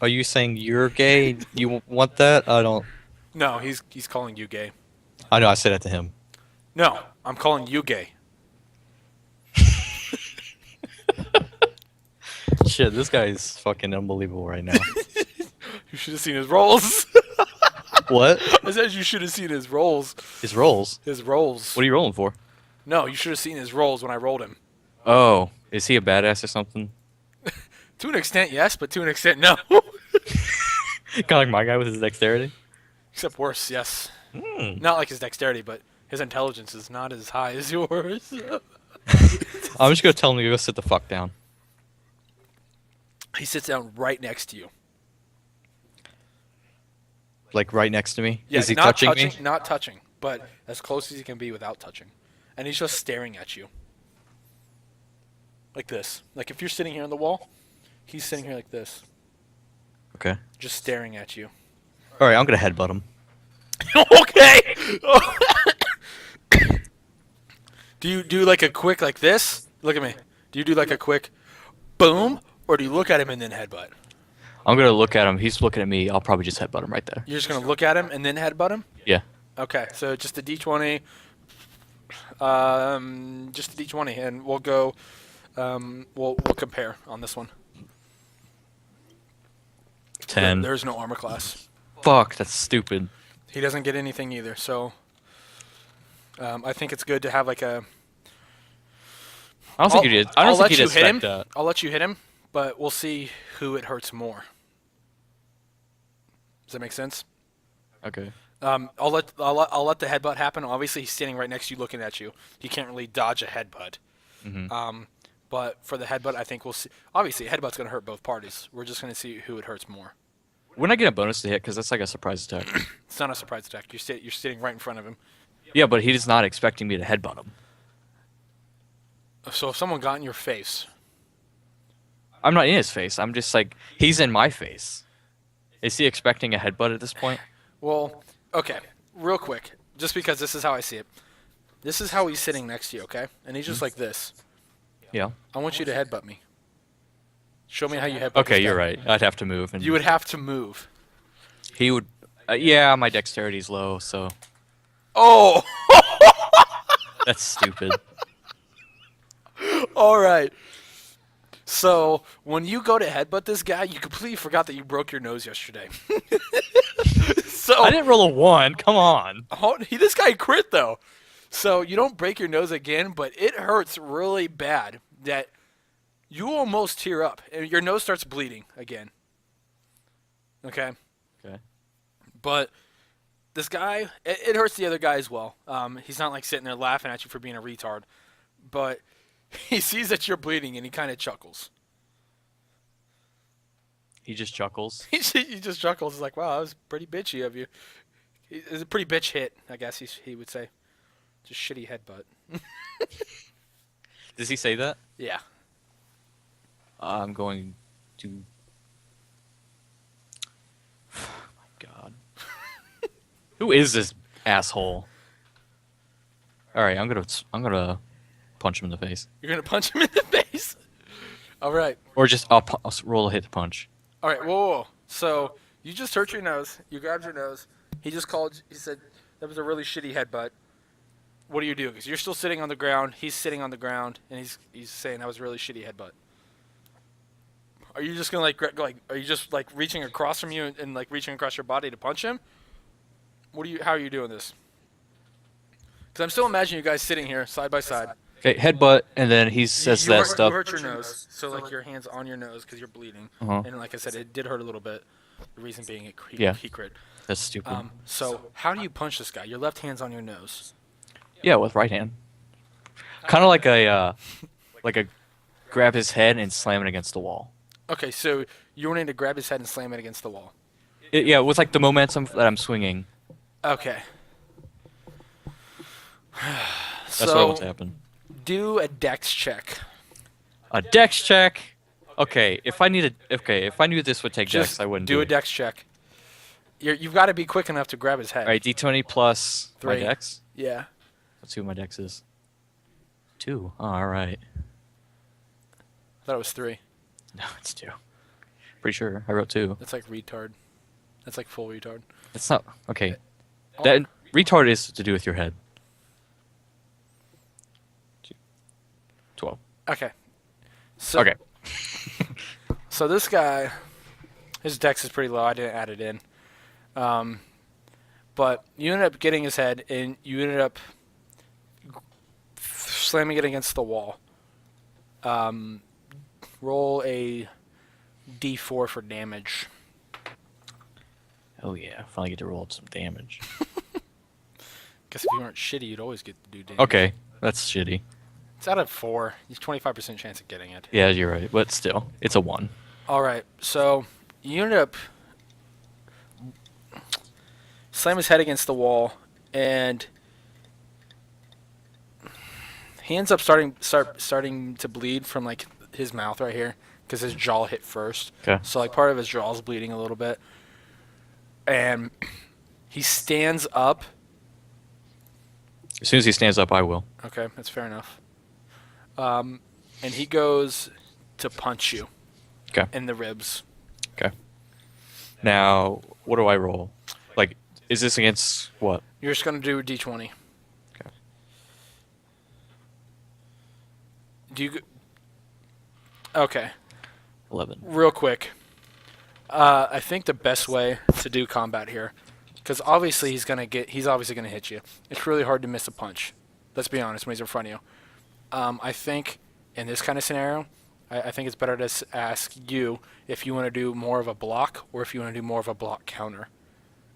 Are you saying you're gay? You want that? I don't. No, he's calling you gay. I know. I said that to him. No, I'm calling you gay. Shit, this guy is fucking unbelievable right now. You should have seen his rolls. What? I said you should have seen his rolls. His rolls. His rolls. What are you rolling for? No, you should have seen his rolls when I rolled him. Oh, is he a badass or something? To an extent, yes, but to an extent, no. Kind of like my guy with his dexterity. Except worse, yes. Hmm. Not like his dexterity, but his intelligence is not as high as yours. I'm just gonna tell him to go sit the fuck down. He sits down right next to you. Like right next to me. Yeah, Is he not touching me? Not touching, but as close as he can be without touching. And he's just staring at you. Like this. Like if you're sitting here on the wall, he's sitting here like this. Okay. Just staring at you. All right, I'm gonna headbutt him. Okay! Do you do like a quick like this? Look at me. Do you do like a quick boom? Or do you look at him and then headbutt? I'm gonna look at him. He's looking at me. I'll probably just headbutt him right there. You're just going to look at him and then headbutt him? Yeah. Okay, so just a d20. Just a d20, and we'll go. We'll compare on this one. 10. There's no armor class. Fuck, that's stupid. He doesn't get anything either, so I think it's good to have like a. I don't think you did. I don't think let you'd you hit him. expect that. I'll let you hit him, but we'll see who it hurts more. Does that make sense? Okay. I'll let the headbutt happen. Obviously, he's standing right next to you, looking at you. He can't really dodge a headbutt. Mhm. But for the headbutt, I think we'll see. Obviously, a headbutt's going to hurt both parties. We're just going to see who it hurts more. Wouldn't I get a bonus to hit? Because that's like a surprise attack. It's not a surprise attack. You're sitting right in front of him. Yeah, but he's not expecting me to headbutt him. So if someone got in your face, I'm not in his face. I'm just like, he's in my face. Is he expecting a headbutt at this point? well, okay, real quick, just because this is how I see it. This is how he's sitting next to you, okay? And he's just like this. Yeah. I want you to headbutt me. Show me how you headbutt. Okay, this you're guy. right. I'd have to move. And You would have to move. He would. Yeah, my dexterity's low, so Oh, that's stupid. all right. So when you go to headbutt this guy, you completely forgot that you broke your nose yesterday. So I didn't roll a 1. Come on. this guy crit though. So you don't break your nose again, but it hurts really bad that you almost tear up and your nose starts bleeding again. Okay. Okay. But this guy, it hurts the other guy as well. He's not like sitting there laughing at you for being a retard, but he sees that you're bleeding and he kind of chuckles. He just chuckles. He just chuckles. He's like, "Wow, that was pretty bitchy of you." It's a pretty bitch hit, I guess he would say. Just shitty headbutt. Does he say that? Yeah. I'm going to. Oh my God. Who is this asshole? All right, I'm gonna punch him in the face, You're gonna punch him in the face. All right. or just I'll roll a hit to punch. All right. Whoa. So you just hurt your nose. You grabbed your nose. He just called. He said that was a really shitty headbutt. What do you do? Because you're still sitting on the ground. He's sitting on the ground, and he's saying that was a really shitty headbutt. Are you just gonna Are you just like reaching across from you and like reaching across your body to punch him? How are you doing this? Because I'm still imagining you guys sitting here side by side. Okay, headbutt, and then he says that You stuff. hurt your nose, so like your hand's on your nose because you're bleeding, and like I said, it did hurt a little bit. The reason being, he crit. That's stupid. So how do you punch this guy? Your left hand's on your nose. Yeah, with right hand. Kind of like a grab his head and slam it against the wall. Okay, so you want him to grab his head and slam it against the wall. Yeah, with like the momentum that I'm swinging. Okay. That's So what wants to happen. do a dex check. A dex check. Okay, if I knew this would take Just dex, I wouldn't do a it. dex check. You've got to be quick enough to grab his head. All right, d20 plus my 3. dex. Yeah. Let's see what my dex is. 2. Oh, all right. I thought it was 3. No, it's 2. Pretty sure. I wrote 2. That's like retard. That's like full retard. It's not... Okay. Oh. That retard is to do with your head. 12. Okay. So, Okay. So this guy, his dex is pretty low. I didn't add it in. But you ended up getting his head, and you ended up slamming it against the wall. Roll a d4 for damage. Oh yeah, finally get to roll some damage. Guess if you weren't shitty, you'd always get to do damage. Okay, that's shitty. It's out of 4. You have 25% chance of getting it. Yeah, you're right, but still, it's a 1. All right, so you ended up slam his head against the wall, and he ends up starting to bleed from like his mouth right here because his jaw hit first. Okay. So like part of his jaw is bleeding a little bit, and he stands up. As soon as he stands up, I will. Okay, that's fair enough. And he goes to punch you. Okay. In the ribs. Okay. Now, what do I roll? Like, is this against what? You're just gonna do a d20. Okay. Do you? Okay. 11. Real quick. I think the best way to do combat here, because obviously he's obviously gonna hit you. It's really hard to miss a punch. Let's be honest, when he's in front of you. I think in this kind of scenario, I think it's better to ask you if you want to do more of a block or if you want to do more of a block counter,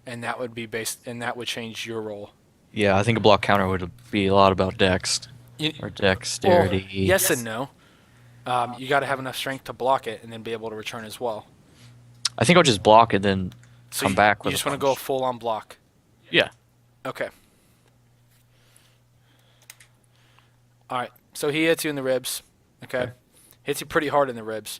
and that would would change your roll. Yeah, I think a block counter would be a lot about dex or dexterity. Well, yes and no. You got to have enough strength to block it and then be able to return as well. I think I'll just block and then come back with You just a want to go punch. full on block. Yeah. Okay. All right. So he hits you in the ribs. Okay. Hits you pretty hard in the ribs.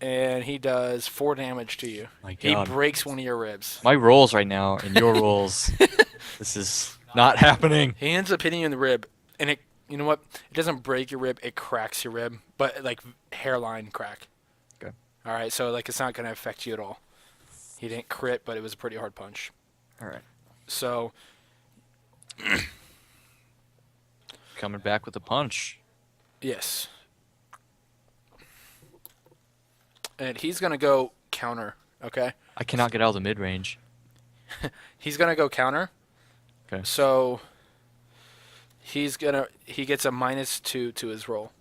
And he does 4 damage to you. My He God. breaks one of your ribs. My rolls right now and your rolls. This is not happening. He ends up hitting you in the rib, and you know what? It doesn't break your rib; it cracks your rib, but like hairline crack. Okay. All right, so like it's not going to affect you at all. He didn't crit, but it was a pretty hard punch. All right. So Coming back with a punch. yes, and he's going to go counter. Okay. I cannot get out of the mid range. He's going to go counter. Okay. So he gets a -2 to his roll.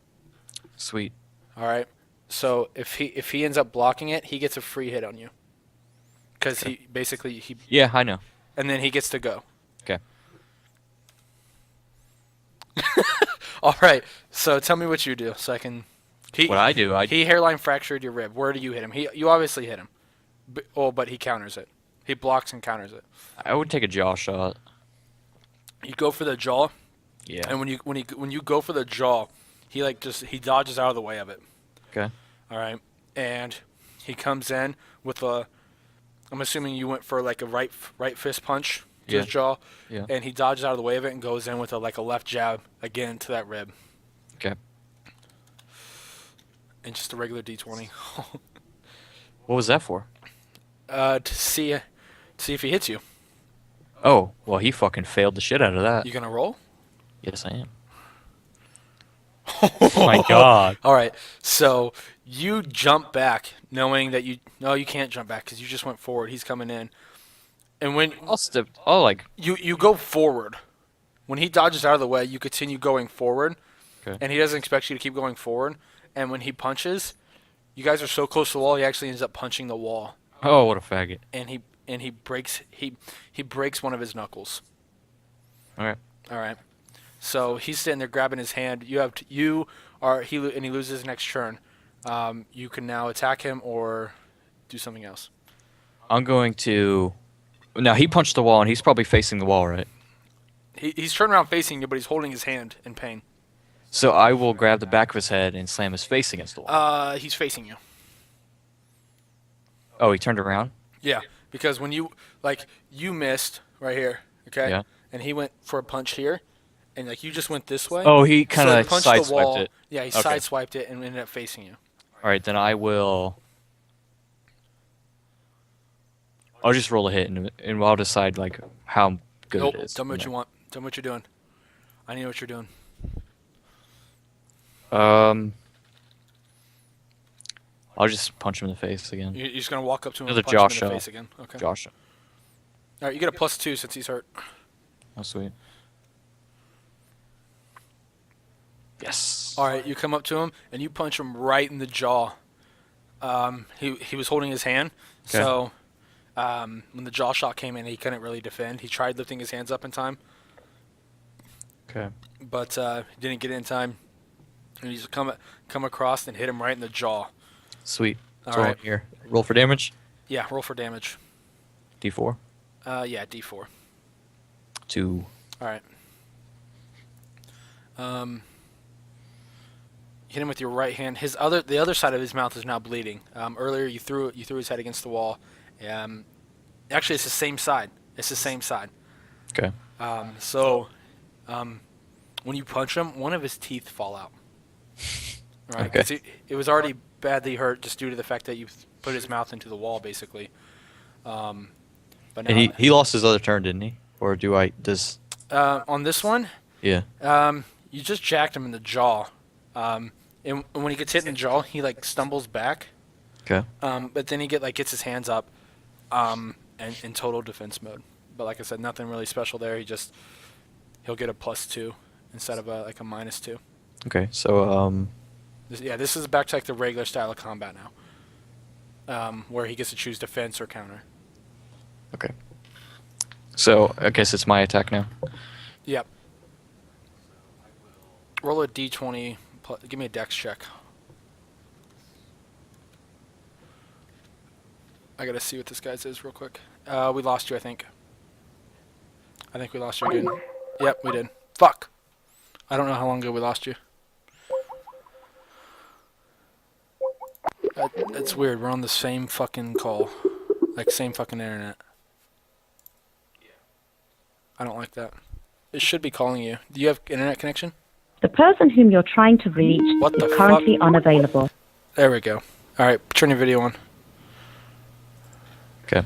Sweet. All right. So if he ends up blocking it, he gets a free hit on you. Because Okay. he basically Yeah, I know. and then he gets to go. Okay. All right. So tell me what you do, so I can. What I do, He hairline fractured your rib. Where do you hit him? You obviously hit him. But he counters it. He blocks and counters it. I would take a jaw shot. You go for the jaw, Yeah. and when you go for the jaw, he he dodges out of the way of it. Okay. All right, and he comes in with a. I'm assuming you went for like a right fist punch to his jaw, Yeah. and he dodges out of the way of it and goes in with a left jab again to that rib, Okay. and just a regular d20. What was that for? To see if he hits you. Oh, well, he fucking failed the shit out of that. You gonna roll? Yes, I am. Oh my God. All right, so you jump back, knowing that you can't jump back because you just went forward. He's coming in, and when you go forward, when he dodges out of the way, you continue going forward, Okay. and he doesn't expect you to keep going forward. And when he punches, you guys are so close to the wall, he actually ends up punching the wall, Oh, what a faggot. and he breaks one of his knuckles. All right. All right. So he's sitting there grabbing his hand. He loses his next turn. You can now attack him or do something else. I'm going to... Now, he punched the wall, and he's probably facing the wall, right? He's turned around facing you, but he's holding his hand in pain. So I will grab the back of his head and slam his face against the wall. He's facing you. Oh, he turned around? Yeah, because when you missed right here, okay? Yeah. And he went for a punch here, and you just went this way. Oh, he kind so of punched the wall. sideswiped it. Yeah, he Okay. sideswiped it and ended up facing you. All right, then I will. I'll just roll a hit, and I'll decide like how good Nope. it is. Tell me from what you want. Tell me what you're doing. I need to know what you're doing. there. I'll just punch him in the face again. You're just gonna walk up to him Another and punch him in Josh the shot. face again. Okay. Josh. All right, you get a +2 since he's hurt. Oh, sweet. Yes. All right, you come up to him and you punch him right in the jaw. He was holding his hand, Okay. so when the jaw shot came in, he couldn't really defend. He tried lifting his hands up in time, Okay. but he didn't get it in time. And you just come across and hit him right in the jaw. Sweet. All So right. here, roll for damage. Yeah, roll for damage. D4. Yeah, D4. 2. All right. Hit him with your right hand. The other side of his mouth is now bleeding. Earlier you threw his head against the wall. Actually, it's the same side. It's the same side. Okay. When you punch him, one of his teeth fall out. Right? Okay. 'Cause it was already badly hurt just due to the fact that you put his mouth into the wall, basically. But now, And he lost his other turn, didn't he? Or do I? Does? on this one, Yeah. you just jacked him in the jaw. And when he gets hit in the jaw, he like stumbles back. Okay. But then he gets his hands up, and in total defense mode. But like I said, nothing really special there. He'll get a +2 instead of a -2. Okay. So This is back to like the regular style of combat now, where he gets to choose defense or counter. Okay. So I guess it's my attack now. Yep. Roll a d20. Give me a dex check. I gotta see what this guy's is real quick. We lost you, I think. I think we lost you again. Yep, we did. Fuck. I don't know how long ago we lost you. It's weird. We're on the same fucking call. Like, same fucking internet. I don't like that. It should be calling you. Do you have internet connection? The person whom you're trying to reach What the is currently fuck? unavailable. There we go. Alright, turn your video on. Okay.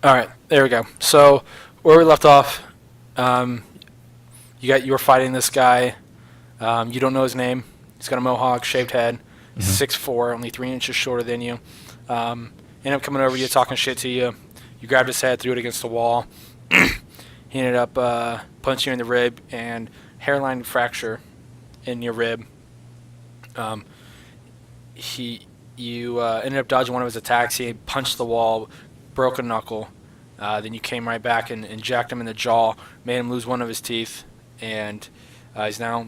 Alright, there we go. So, where we left off, you were fighting this guy. You don't know his name. He's got a mohawk, shaved head. He's 6'4", only 3 inches shorter than you. Ended up coming over to you, talking shit to you. You grabbed his head, threw it against the wall. He ended up punching you in the rib and hairline fracture in your rib. You ended up dodging one of his attacks. He punched the wall, broke a knuckle. Then you came right back and jacked him in the jaw, made him lose one of his teeth, and he's now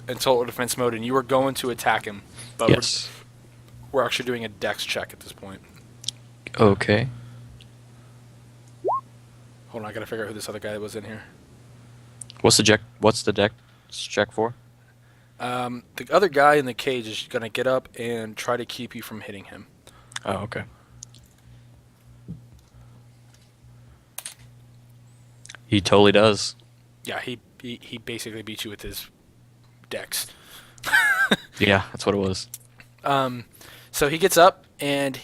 in total defense mode. And you were going to attack him, but Yes. we're actually doing a dex check at this point. Okay. Hold on, I gotta figure out who this other guy was in here. What's the deck check for? The other guy in the cage is gonna get up and try to keep you from hitting him. Oh, okay. He totally does. Yeah, he basically beat you with his dex. Yeah, that's what it was. So he gets up and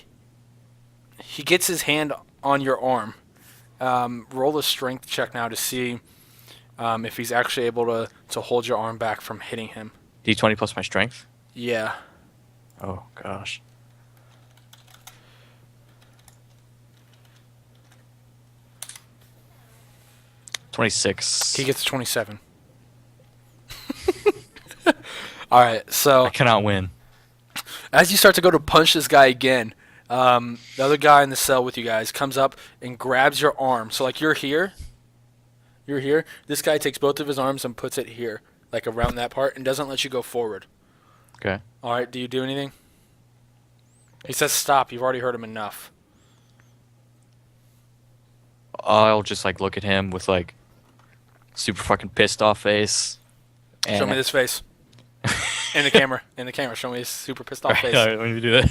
he gets his hand on your arm. Roll a strength check now to see if he's actually able to hold your arm back from hitting him. D20 plus my strength. Yeah. Oh gosh. $26. He gets 27. All right, so I cannot win. as you start to go to punch this guy again, the other guy in the cell with you guys comes up and grabs your arm. So like you're here. This guy takes both of his arms and puts it here, like around that part, and doesn't let you go forward. Okay. All right, do you do anything? He says stop. You've already hurt him enough. I'll just like look at him with like super fucking pissed off face. And Show me this face. In the camera. In the camera. Show me this super pissed off face. All right, let me do that.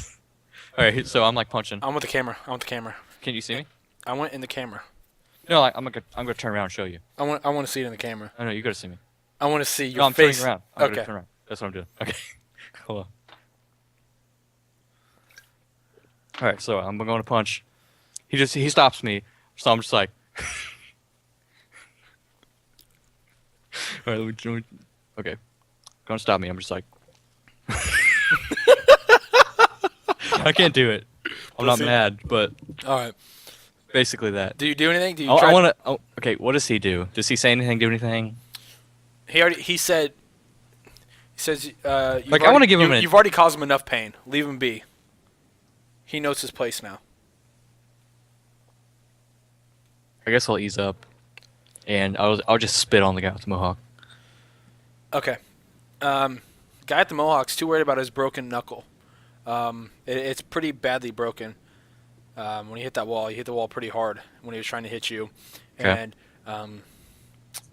All right, so I'm like punching. I want the camera. Can you see me? I want it in the camera. No, I'm gonna turn around and show you. I want to see it in the camera. Oh no, you gotta see me. I want to see your No, I'm face. turning around. I'm Okay. gonna turn around. That's what I'm doing. Okay. Hold on. All right, so I'm going to punch. He stops me, so I'm just like, all right, okay, don't stop me. I'm just like, I can't do it. I'm not Pussy. mad, but All right. basically that. Do you do anything? Do you I try? want to. Oh, okay, what does he do? Does he say anything? Do anything? He said. He says. Like, I wanna give him an- You've already caused him enough pain. Leave him be. He knows his place now. I guess I'll ease up, and I'll just spit on the guy with the mohawk. Okay. Guy at the Mohawk's too worried about his broken knuckle. It's pretty badly broken. When he hit that wall, he hit the wall pretty hard when he was trying to hit you, Okay. and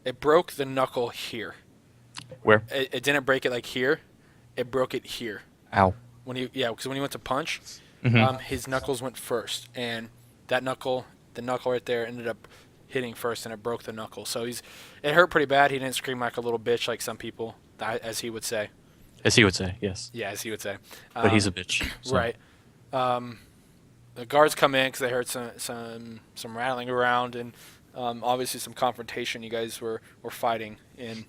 it broke the knuckle here. Where? It didn't break it like here. It broke it here. Ow. Because when he went to punch, Mhm. his knuckles went first, and the knuckle right there ended up hitting first, and it broke the knuckle. So it hurt pretty bad. He didn't scream like a little bitch like some people, as he would say. As he would say, yes. Yeah, as he would say. But he's a bitch. So. Right. The guards come in because they heard some rattling around and obviously some confrontation. You guys were fighting, and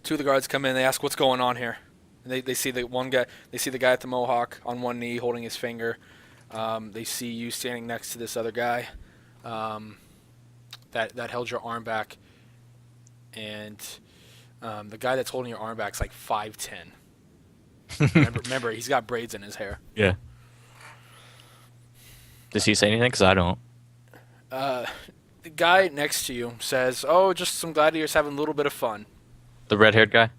two of the guards come in. They ask what's going on here. And they see the one guy. They see the guy at the mohawk on one knee holding his finger. They see you standing next to this other guy that held your arm back, and the guy that's holding your arm back is like 5'10". remember, he's got braids in his hair. Yeah. Does he say anything? Because I don't. The guy next to you says, "Oh, just some gladiators having a little bit of fun." The red-haired guy?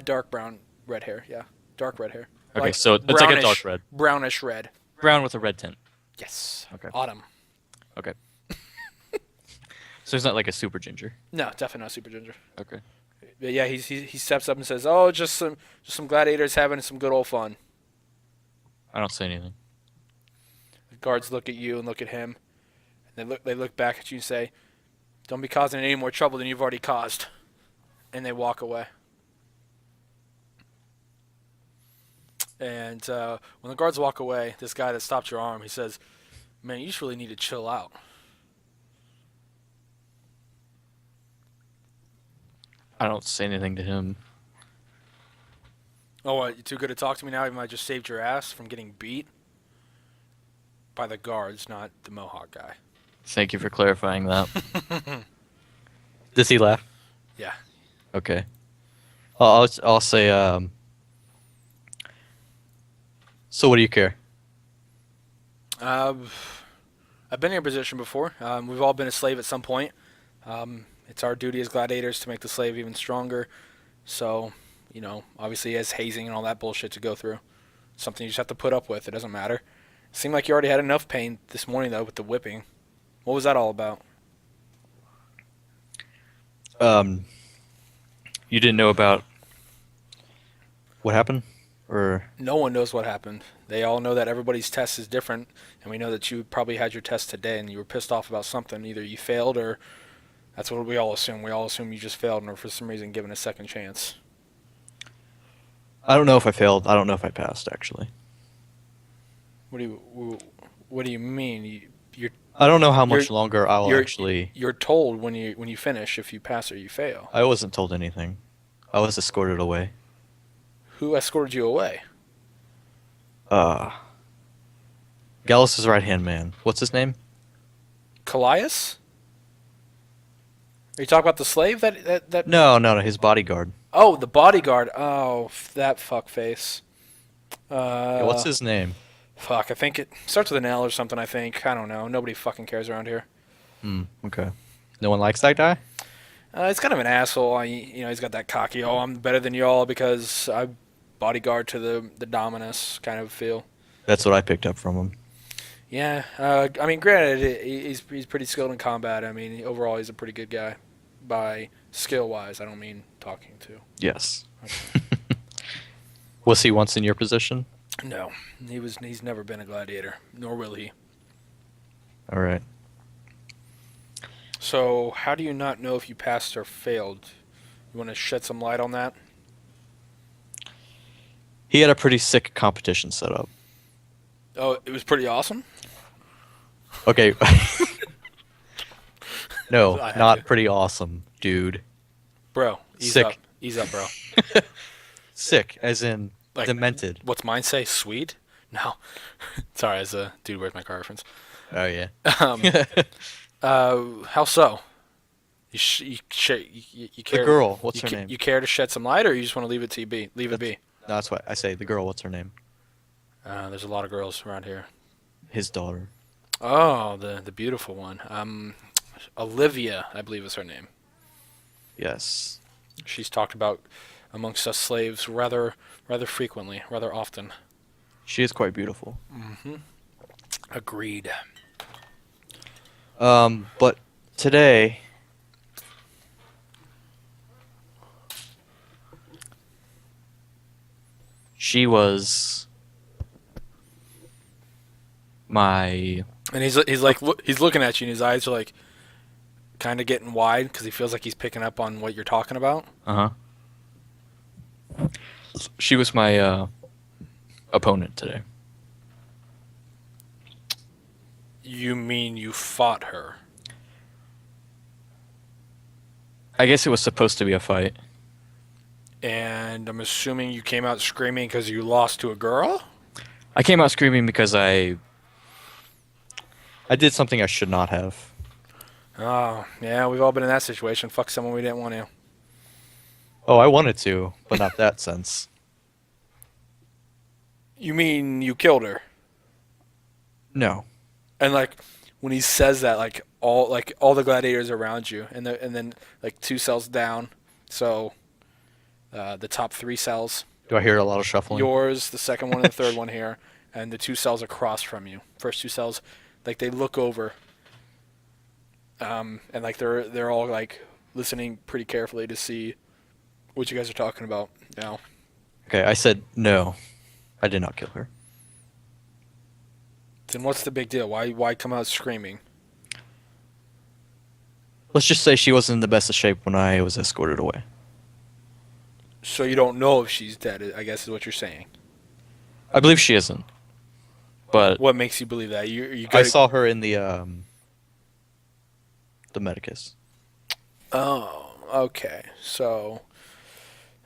Dark brown, red hair. Yeah, dark red hair. Okay, so it's like a dark red. Brownish red. Brown with a red tint. Yes. Okay. Autumn. Okay. So he's not like a super ginger. No, definitely not super ginger. Okay. But yeah, he steps up and says, "Oh, just some gladiators having some good old fun." I don't say anything. The guards look at you and look at him, and they look back at you and say, "Don't be causing any more trouble than you've already caused," and they walk away. And when the guards walk away, this guy that stopped your arm, he says, "Man, you just really need to chill out." I don't say anything to him. Oh, what? You too good to talk to me now? Even though I just saved your ass from getting beat by the guards, not the Mohawk guy. Thank you for clarifying that. Does he laugh? Yeah. Okay. I'll say, so what do you care? I've been in your position before. We've all been a slave at some point. It's our duty as gladiators to make the slave even stronger. So, obviously, as hazing and all that bullshit to go through. Something you just have to put up with. It doesn't matter. Seemed like you already had enough pain this morning, though, with the whipping. What was that all about? You didn't know about what happened? Or No one knows what happened. They all know that everybody's test is different, and we know that you probably had your test today and you were pissed off about something. Either you failed or that's what we all assume. We all assume you just failed and are for some reason given a second chance. I don't know if I failed. I don't know if I passed, actually. What do you mean? I don't know how much longer I'll actually... You're told when you finish if you pass or you fail. I wasn't told anything. I was escorted away. Who escorted you away? Gallus' right-hand man. What's his name? Callias? Are you talking about the slave that? No, his bodyguard. Oh, the bodyguard. Oh, that fuckface. Yeah, what's his name? Fuck, I think it starts with an L or something, I think. I don't know. Nobody fucking cares around here. Okay. No one likes that guy? He's kind of an asshole. He's got that cocky, "Oh, I'm better than y'all because I bodyguard to the Dominus" kind of feel. That's what I picked up from him. Yeah. Granted, he's pretty skilled in combat. Overall, he's a pretty good guy. By skill-wise, I don't mean talking to. Yes. Was he once in your position? No. He's never been a gladiator, nor will he. All right. So, how do you not know if you passed or failed? You want to shed some light on that? He had a pretty sick competition set up. Oh, it was pretty awesome. Okay. No, I had not to. pretty awesome, dude. Bro, ease Sick. up. Ease up, bro. Sick, as in Like, demented. what's mine say? Sweet? No. Sorry, as a dude, where's my car reference? Oh yeah. Um, how so? You care? The girl, what's you her ca- name? You care to shed some light, or you just want to leave it to be? Leave it be. No, that's what I say. The girl, what's her name? There's a lot of girls around here. His daughter. Oh, the beautiful one. Olivia, I believe is her name. Yes. She's talked about amongst us slaves rather frequently, rather often. She is quite beautiful. Agreed. But today she was my And he's like he's looking at you, and his eyes are like kind of getting wide because he feels like he's picking up on what you're talking about. she was my opponent today. You mean you fought her? I guess it was supposed to be a fight. And I'm assuming you came out screaming because you lost to a girl? I came out screaming because I did something I should not have. Oh, yeah, we've all been in that situation. Fuck someone we didn't want to. Oh, I wanted to, but not that sense. You mean you killed her? No. And like when he says that, like all the gladiators around you, and then like 2 cells down, so the top 3 cells, Do I hear a lot of shuffling? yours, the second one, and the third one here, and the 2 cells across from you. First 2 cells, like they look over, and like they're all like listening pretty carefully to see what you guys are talking about now. Okay, I said no. I did not kill her. Then what's the big deal? Why come out screaming? Let's just say she wasn't in the best of shape when I was escorted away. So you don't know if she's dead, I guess is what you're saying. I believe she isn't. But What makes you believe that? You I saw her in the medicus. Oh, okay. So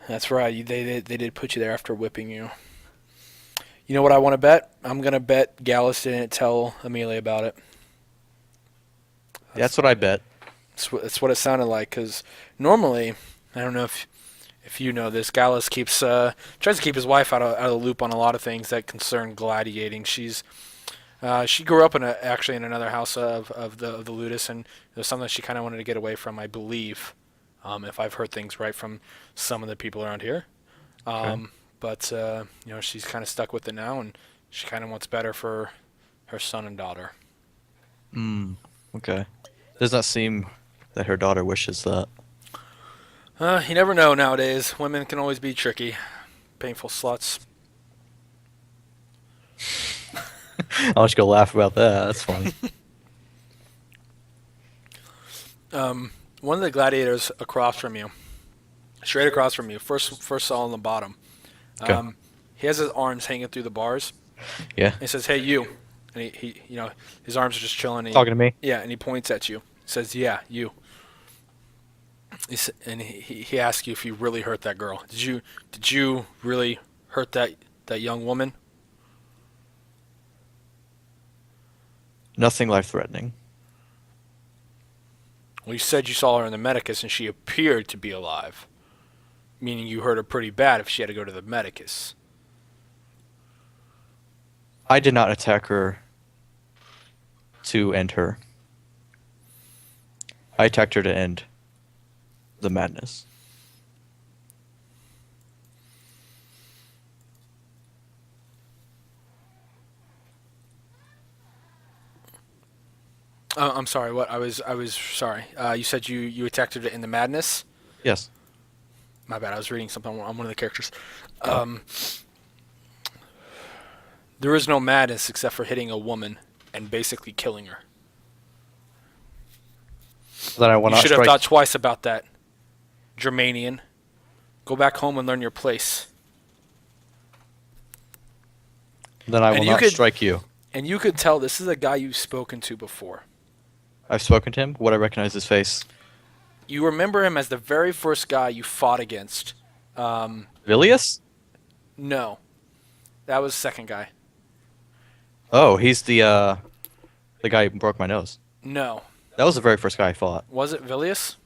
that's right. They did put you there after whipping you. You know what I want to bet? I'm gonna bet Gallus didn't tell Amelia about it. That's what I bet. That's what it sounded like. Because normally, I don't know if you know this, Gallus tries to keep his wife out of the loop on a lot of things that concern gladiating. She grew up actually in another house of the Ludus, and it was something she kind of wanted to get away from, I believe, if I've heard things right from some of the people around here. Okay. But she's kind of stuck with it now, and she kind of wants better for her son and daughter. Okay. Does not seem that her daughter wishes that. You never know nowadays. Women can always be tricky, painful sluts. I'll just go laugh about that. That's funny. One of the gladiators across from you, straight across from you, first cell on the bottom. Okay. He has his arms hanging through the bars. Yeah. And he says, "Hey, you," and he his arms are just chilling. Talking to me? Yeah, and he points at you. He says, "Yeah, you." And he asks you if you really hurt that girl. Did you really hurt that young woman? Nothing life-threatening. Well, you said you saw her in the medicus and she appeared to be alive, meaning you hurt her pretty bad if she had to go to the medicus. I did not attack her to end her. I attacked her to end the madness. I'm sorry. What I was sorry. You said you attacked her to end the madness. Yes. My bad. I was reading something on one of the characters. There is no madness except for hitting a woman and basically killing her. Then I will You not should have strike. thought twice about that, Germanian. Go back home and learn your place. Then I will And you not could- strike you. And you could tell this is a guy you've spoken to before. I've spoken to him. Would I recognize his face? You remember him as the very first guy you fought against. Vilius? No. That was the second guy. Oh, he's the guy who broke my nose. No. That was the very first guy I fought. Was it Vilius?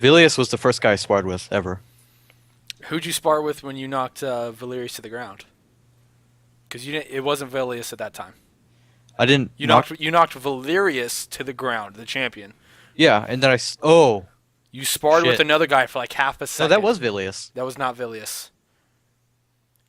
Vilius was the first guy I sparred with ever. Who'd you spar with when you knocked Valerius to the ground? Because it wasn't Vilius at that time. I didn't. You knocked Valerius to the ground, the champion. Yeah, and then oh. You sparred with Shit. another guy for like half a No, second. that was Vilius. That was not Vilius.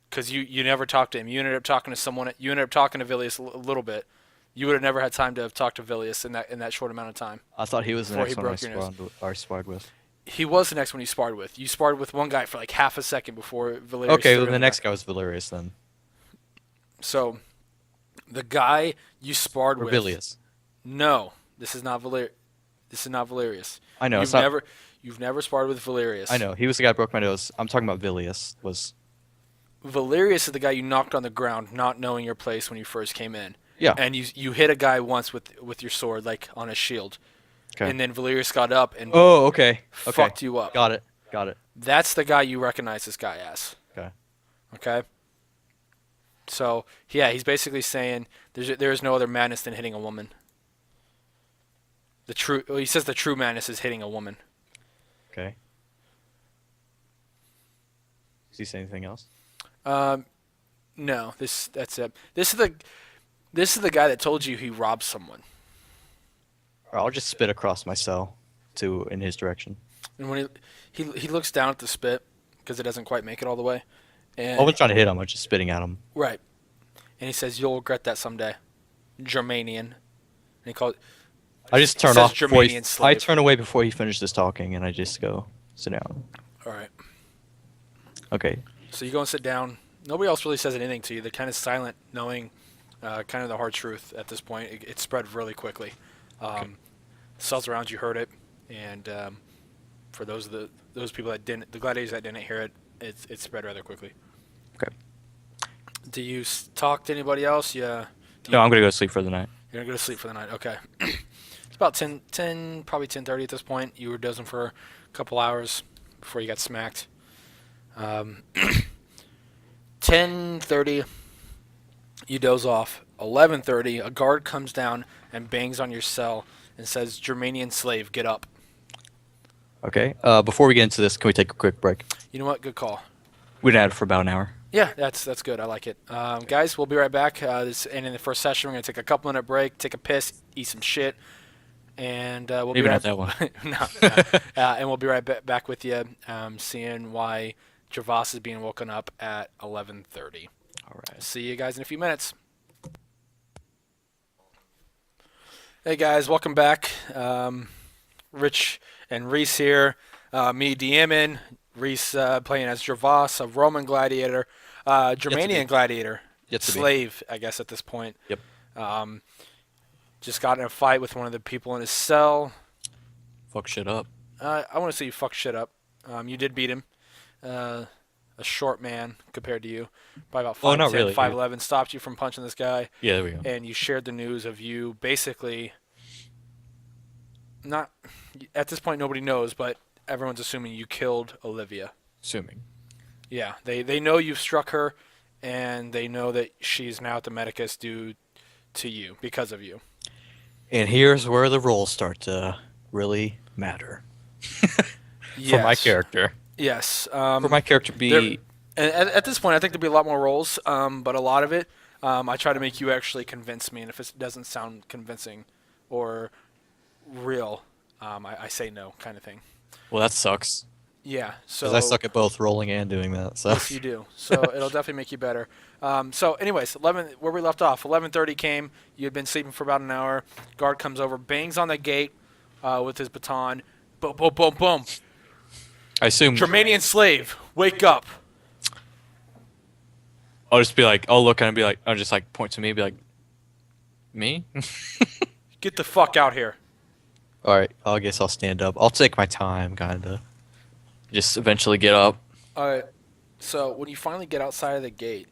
Because you never talked to him. You ended up talking to someone. You ended up talking to Vilius a little bit. You would have never had time to have talked to Vilius in that short amount of time. I thought he was the Before next he one broke your I sparred with. He was the next one you sparred with. You sparred with one guy for like half a second before Valerius. Okay, threw well, him the next back. guy was Valerius then. So, the guy you sparred Or with. Vilius. No, this is not Valerius. This is not Valerius. I know. You've It's not, never you've never sparred with Valerius. I know. He was the guy who broke my nose. I'm talking about Vilius. Valerius is the guy you knocked on the ground, not knowing your place when you first came in. Yeah. And you hit a guy once with your sword, like on his shield. Okay. And then Valerius got up and Oh, okay. Okay. fucked you up. Got it. Got it. That's the guy you recognize this guy as. Okay. Okay. So yeah, he's basically saying there is no other madness than hitting a woman. He says the true madness is hitting a woman. Okay. Does he say anything else? No, that's it. This is the guy that told you he robbed someone. Or I'll just spit across my cell in his direction. And when he looks down at the spit because it doesn't quite make it all the way. And I wasn't trying to hit him. I was just spitting at him. right. And he says you'll regret that someday. Germanian. And he called. I just turn says off. Before Germanian I slave. turn away before he finishes talking, and I just go sit down. All right. Okay. So you go and sit down. Nobody else really says anything to you. They're kind of silent, knowing kind of the hard truth at this point. It spread really quickly. Cells around you heard it, and for those people that didn't, the gladiators that didn't hear it, it spread rather quickly. Okay. Do you talk to anybody else? Yeah. No, I'm gonna go to sleep for the night. You're gonna go to sleep for the night. Okay. It's about 10, probably 10:30 at this point. You were dozing for a couple hours before you got smacked. 10:30, you doze off. 11:30, a guard comes down and bangs on your cell and says, "Germanian slave, get up." Okay. Before we get into this, can we take a quick break? You know what? Good call. We've been at it for about an hour. Yeah, that's good. I like it. Guys, we'll be right back. This ending the first session. We're gonna take a couple-minute break, take a piss, eat some shit, and we'll Maybe be not right that one. no. And we'll be right back with you, seeing why Gervas is being woken up at 11:30. All right. See you guys in a few minutes. Hey guys, welcome back. Ritch and Reiss here. Me DMing. Reiss playing as Gervas, a Roman gladiator, Germanian gladiator, Yet to be. slave, I guess at this point. Yep. Just got in a fight with one of the people in his cell. Fuck shit up. I want to say you fucked shit up. You did beat him. A short man compared to you, by about 5'10", not really. 5'11", stopped you from punching this guy, Yeah, there we go. and you shared the news of you basically. Not at this point, nobody knows, but everyone's assuming you killed Olivia. Assuming. Yeah, they know you've struck her, and they know that she's now at the Medicus due to you, because of you. And here's where the roles start to really matter. Yes. For my character. Yes. For my character to be... And at this point, I think there'll be a lot more roles, but a lot of it, I try to make you actually convince me, and if it doesn't sound convincing or real, I say no, kind of thing. Well, that sucks. Yeah. So Because I suck at both rolling and doing that. So. Yes, you do. So it'll definitely make you better. So, anyways, where we left off, 11:30 came. You had been sleeping for about an hour. Guard comes over, bangs on the gate with his baton. Boom, boom, boom, boom. I assume... Germanian slave, wake up. I'll just be like... I'll look at him and be like... I'll just like point to me and be like... Me? Get the fuck out here. Alright, I guess I'll stand up. I'll take my time, kinda. Just eventually get up. All right. So when you finally get outside of the gate,